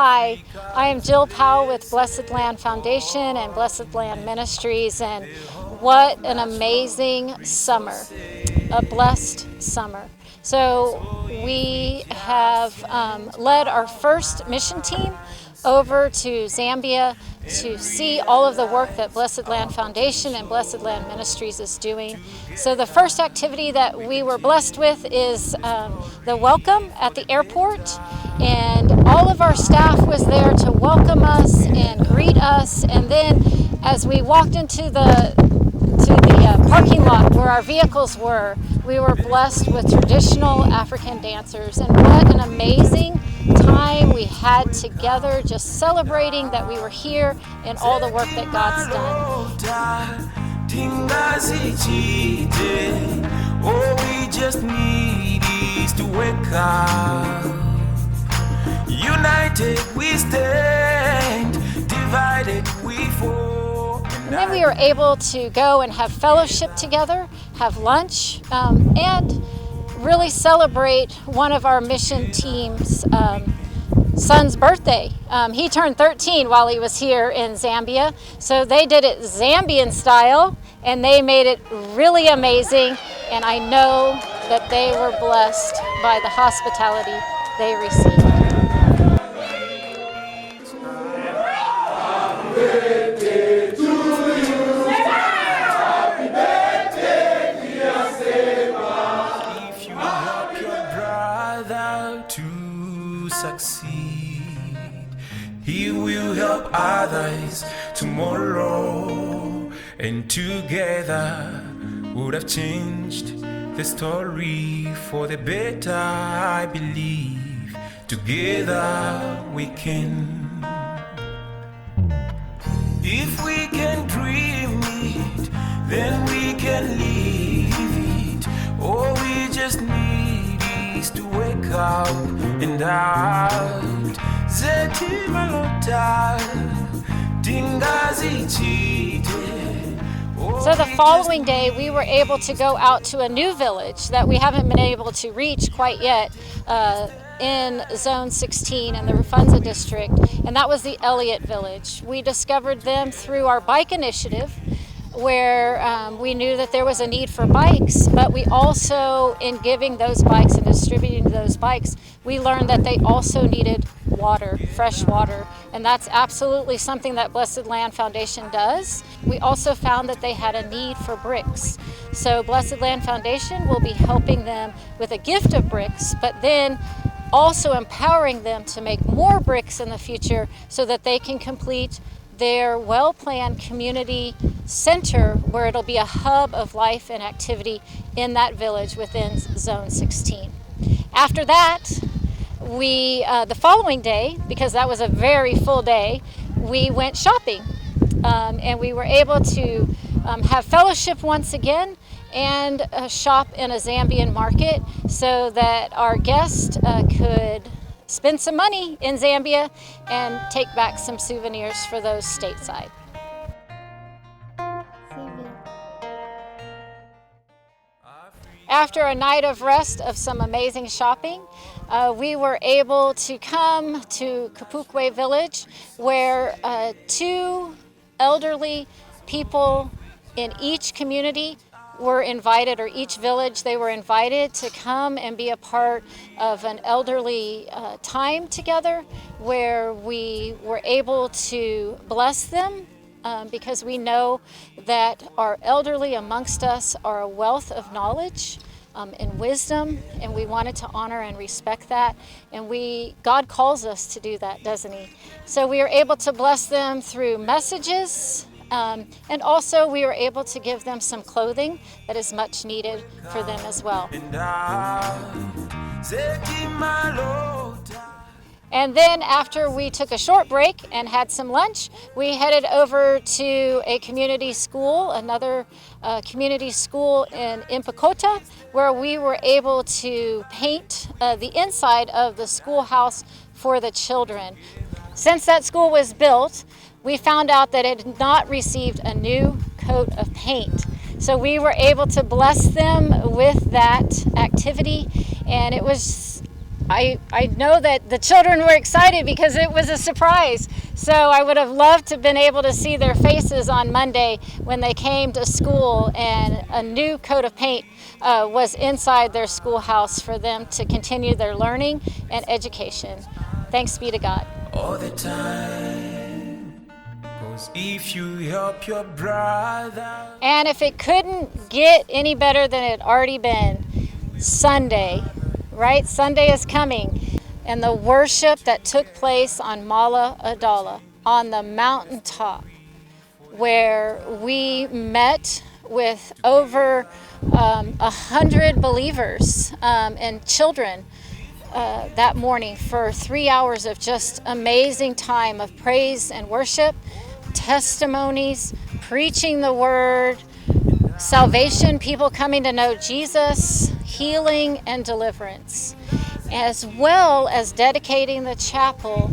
Hi, I am Jill Powell with Blessed Land Foundation and Blessed Land Ministries, and what an amazing summer, a blessed summer. So we have led our first mission team over to Zambia to see all of the work that Blessed Land Foundation and Blessed Land Ministries is doing. So the first activity that we were blessed with is the welcome at the airport, and all of our staff was there to welcome us and greet us. And then as we walked into the parking lot where our vehicles were, we were blessed with traditional African dancers, and what an amazing time we had together, just celebrating that we were here and all the work that God's done. All we just need is to wake up. United we stand, divided we fall. And then we were able to go and have fellowship together, have lunch, and really celebrate one of our mission team's son's birthday. He turned 13 while he was here in Zambia, so they did it Zambian style, and they made it really amazing, and I know that they were blessed by the hospitality they received. Succeed, he will help others tomorrow, and together would have changed the story for the better. I believe together we can. If we can dream it, then we can live it. All we just need is to wake up and out. Zeti malota, dingazi chite. So the following day, we were able to go out to a new village that we haven't been able to reach quite yet in Zone 16 in the Rufunza district, and that was the Elliott Village. We discovered them through our bike initiative, where we knew that there was a need for bikes, but we also, in giving those bikes and distributing those bikes, we learned that they also needed water, fresh water, and that's absolutely something that Blessed Land Foundation does. We also found that they had a need for bricks. So Blessed Land Foundation will be helping them with a gift of bricks, but then also empowering them to make more bricks in the future so that they can complete their well-planned community center, where it'll be a hub of life and activity in that village within Zone 16. After that, we the following day, because that was a very full day, we went shopping, and we were able to have fellowship once again and shop in a Zambian market so that our guests could spend some money in Zambia and take back some souvenirs for those stateside. After a night of rest of some amazing shopping, we were able to come to Kapukwe Village, where two elderly people in each community were invited, or each village, they were invited to come and be a part of an elderly time together, where we were able to bless them, because we know that our elderly amongst us are a wealth of knowledge and wisdom, and we wanted to honor and respect that, and God calls us to do that, doesn't he? So we were able to bless them through messages, and also we were able to give them some clothing that is much needed for them as well. And then after we took a short break and had some lunch, we headed over to a community school, another community school in Impakota, where we were able to paint the inside of the schoolhouse for the children. Since that school was built, we found out that it had not received a new coat of paint. So we were able to bless them with that activity, and it was I know that the children were excited because it was a surprise. So I would have loved to have been able to see their faces on Monday when they came to school and a new coat of paint was inside their schoolhouse for them to continue their learning and education. Thanks be to God. All the time, 'cause if you help your brother. And if it couldn't get any better than it had already been, Sunday, right? Sunday is coming. And the worship that took place on Mala Adala, on the mountaintop, where we met with over 100 believers and children that morning for 3 hours of just amazing time of praise and worship, testimonies, preaching the word, salvation, people coming to know Jesus, healing and deliverance, as well as dedicating the chapel,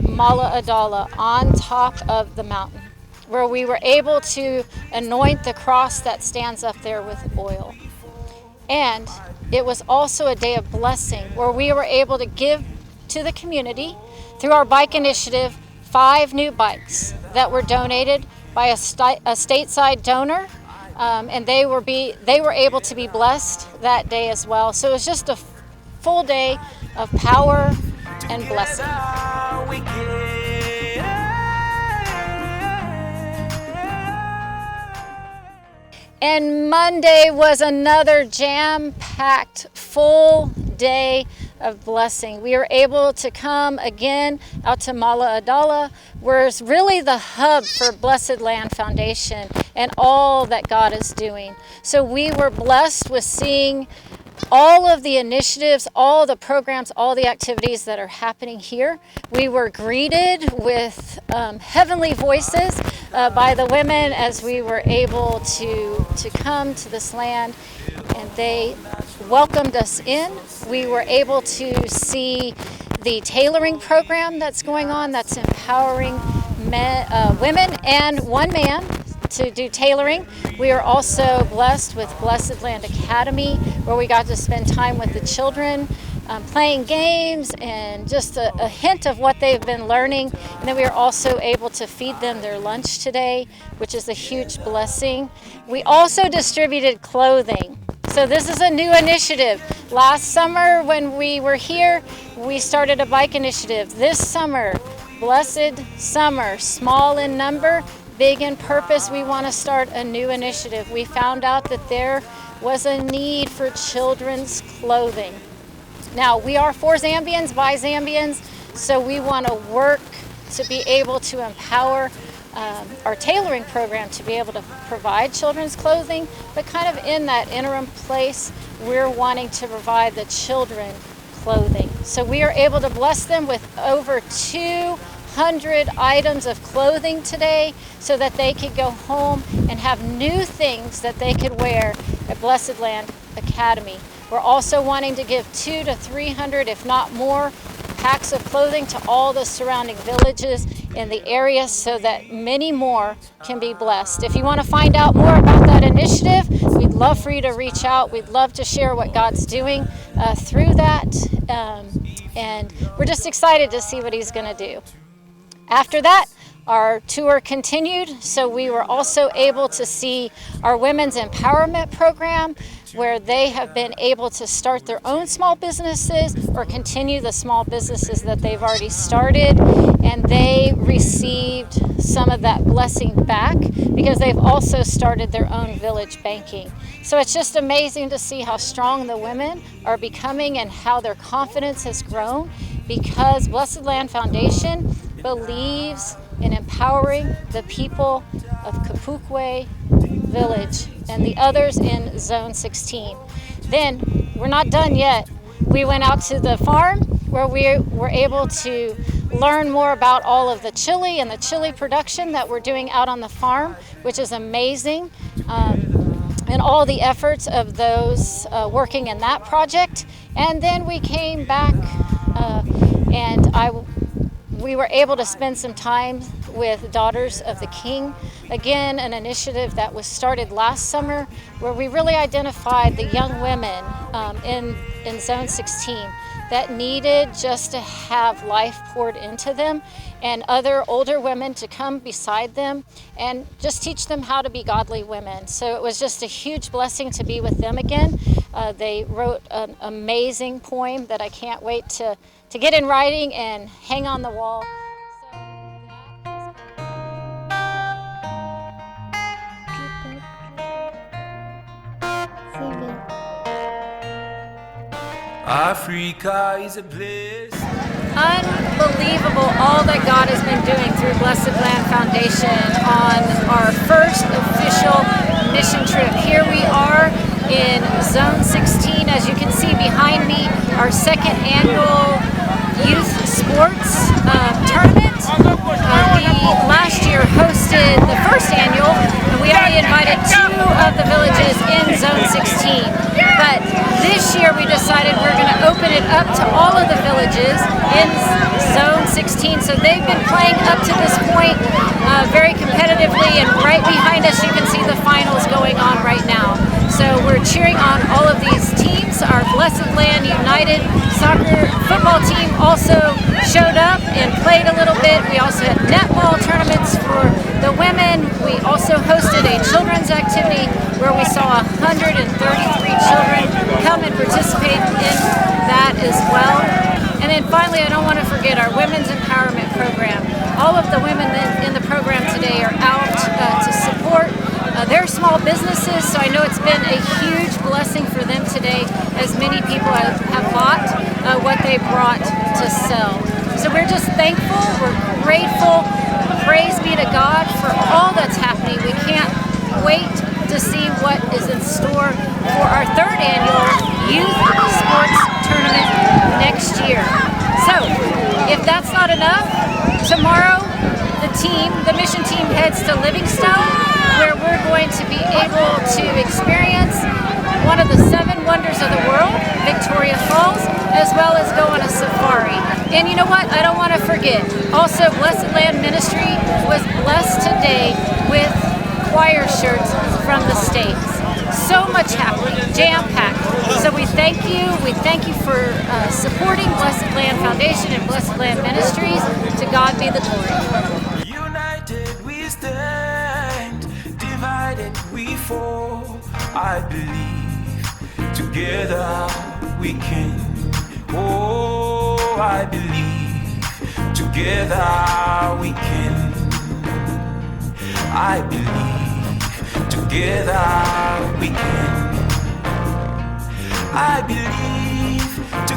Mala Adala, on top of the mountain, where we were able to anoint the cross that stands up there with oil. And it was also a day of blessing where we were able to give to the community through our bike initiative 5 new bikes that were donated by a stateside donor, and they were able to be blessed that day as well. So it was just a full day of power and blessing. And Monday was another jam-packed, full day of blessing. We were able to come again out to Mala Adala, where it's really the hub for Blessed Land Foundation and all that God is doing. So we were blessed with seeing all of the initiatives, all the programs, all the activities that are happening here. We were greeted with heavenly voices by the women as we were able to come to this land, and they welcomed us in. We were able to see the tailoring program that's going on that's empowering women and one man to do tailoring. We are also blessed with Blessed Land Academy, where we got to spend time with the children, playing games and just a hint of what they've been learning. And then we are also able to feed them their lunch today, which is a huge blessing. We also distributed clothing. So this is a new initiative. Last summer when we were here, we started a bike initiative. This summer, Blessed Summer, small in number, big in purpose, we want to start a new initiative. We found out that there was a need for children's clothing. Now, we are for Zambians, by Zambians, so we want to work to be able to empower our tailoring program to be able to provide children's clothing, but kind of in that interim place, we're wanting to provide the children clothing. So we are able to bless them with over 200 items of clothing today so that they could go home and have new things that they could wear at Blessed Land Academy. We're also wanting to give 200 to 300, if not more, packs of clothing to all the surrounding villages in the area so that many more can be blessed. If you want to find out more about that initiative, we'd love for you to reach out. We'd love to share what God's doing through that. And we're just excited to see what He's going to do. After that, our tour continued, so we were also able to see our Women's Empowerment Program, where they have been able to start their own small businesses or continue the small businesses that they've already started, and they received some of that blessing back because they've also started their own village banking. So it's just amazing to see how strong the women are becoming and how their confidence has grown, because Blessed Land Foundation believes in empowering the people of Kapukwe Village and the others in Zone 16. Then, we're not done yet. We went out to the farm where we were able to learn more about all of the chili and the chili production that we're doing out on the farm, which is amazing, and all the efforts of those working in that project. And then we came back and we were able to spend some time with Daughters of the King. Again, an initiative that was started last summer where we really identified the young women in Zone 16 that needed just to have life poured into them, and other older women to come beside them and just teach them how to be godly women. So it was just a huge blessing to be with them again. They wrote an amazing poem that I can't wait to get in writing and hang on the wall. Africa is a place. Unbelievable all that God has been doing through Blessed Land Foundation on our first official mission trip. Here we are in Zone 16, as you can see behind me, our second annual youth sports tournament. We last year hosted the first annual, and we already invited 2 of the villages in Zone 16. But this year we decided we're going to open it up to all of the villages in Zone 16. So they've been playing up to this point very competitively, and right behind us you can see the finals going on right now. So we're cheering on all of these teams. Our Blessed Land United football team also showed up and played a little bit. We also had netball tournaments for the women. We also hosted a children's activity where we saw 133 children come and participate in that as well. And then finally, I don't want to forget our Women's Empowerment Program. All of the women in the program today are out to support their small businesses, so I know it's been a huge blessing for them today, as many people have bought what they brought to sell. So we're just thankful, we're grateful. Praise be to God for all that's happening. We can't wait to see what is in store for our third annual youth sports tournament next year. So if that's not enough, tomorrow the mission team heads to Livingstone, where we're going to be able to experience one of the 7 wonders of the world, Victoria Falls, as well as go on a safari. And you know what? I don't want to forget. Also, Blessed Land Ministry was blessed today with choir shirts from the States. So much happening, jam-packed. So we thank you. We thank you for supporting Blessed Land Foundation and Blessed Land Ministries. To God be the glory. United we stand, divided we fall. I believe together we can. Oh, I believe together we can. I believe together we can. I believe